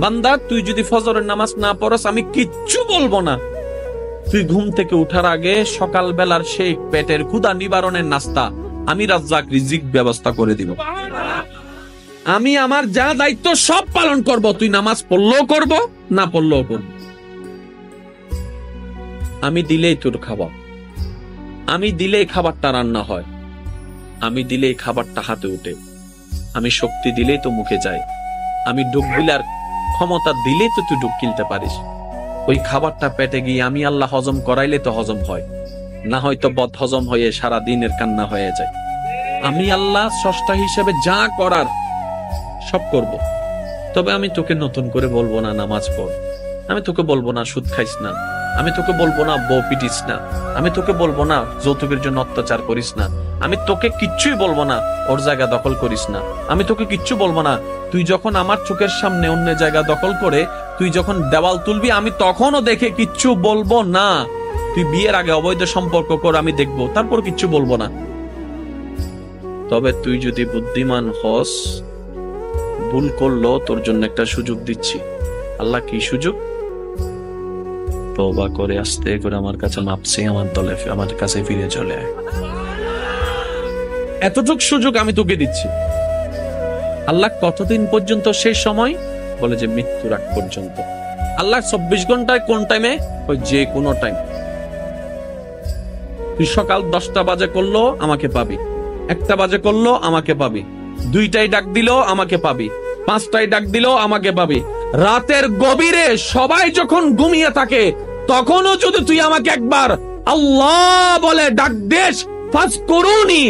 বান্দা তুই যদি ফজরের নামাজ না পড়স আমি কিচ্ছু বলবো না। তুই ঘুম থেকে উঠার আগে সকাল বেলার সেই পেটের ক্ষুধা নিবারণের নাস্তা আমি রাজ্জাক রিজিক ব্যবস্থা করে দিব। আমি আমার যা দায়িত্ব সব পালন করব। তুই নামাজ পড়লেও করব, না পড়লেও করব। আমি দিলেই তোর খাবার, আমি দিলেই খাবারটা রান্না হয়, আমি দিলেই খাবারটা হাতে উঠে, আমি শক্তি দিলেই তো মুখে যায়, আমি ডুব গিলার ক্ষমতা দিলেই তো তুই ডুব গিলতে পারিস। ওই খাবারটা পেটে গিয়ে আমি আল্লাহ হজম করাইলে তো হজম হয়, না হয়তো বদ হজম হয়ে সারা দিনের কান্না হয়ে যায়। আমি আল্লাহ স্রষ্টা হিসেবে যা করার সব করব। তবে আমি তোকে নতুন করে বলবো না নামাজ পড়, আমি তোকে বলবো না সুদ খাইস না, আমি তোকে বলবো না বউ পিটিস না, আমি তোকে বলবো না যৌতুকের জন্য অত্যাচার করিস না, আমি তোকে কিচ্ছুই বলবো না ওর জায়গা দখল করিস না, আমি তোকে কিচ্ছু বলবো না তুই যখন আমার চোখের সামনে অন্য জায়গা দখল করে তুই যখন দেওয়াল তুলবি আমি তখনও দেখে কিচ্ছু বলবো না। তুই বিয়ের আগে অবৈধ সম্পর্ক কর, আমি দেখবো, তারপর কিচ্ছু বলবো না। তবে তুই যদি বুদ্ধিমান হস, ভুল করলো তোর জন্য একটা সুযোগ দিচ্ছি। আল্লাহ কি সুযোগ? তওবা করে আস্তে করে আমার কাছে মাপছি, আমার কাছে ফিরে চলে আয়। এতটুক সুযোগ আমি তোকে দিচ্ছি। আল্লাহ কতদিন পর্যন্ত? শেষ সময় বলে যে মৃত্যুর আগ পর্যন্ত। আল্লাহ 24 ঘন্টায় কোন টাইমে? ওই যে কোনো টাইম। তুই সকাল 10টা বাজে করলো আমাকে পাবি, 1টা বাজে করলো আমাকে পাবি, 2টায় ডাক দিল আমাকে পাবি, 5টায় ডাক দিল আমাকে পাবি। রাতের গভীরে সবাই যখন ঘুমিয়ে থাকে তখনও যদি তুই আমাকে একবার আল্লাহ বলে ডাক দেশ, ফাজকুরুনি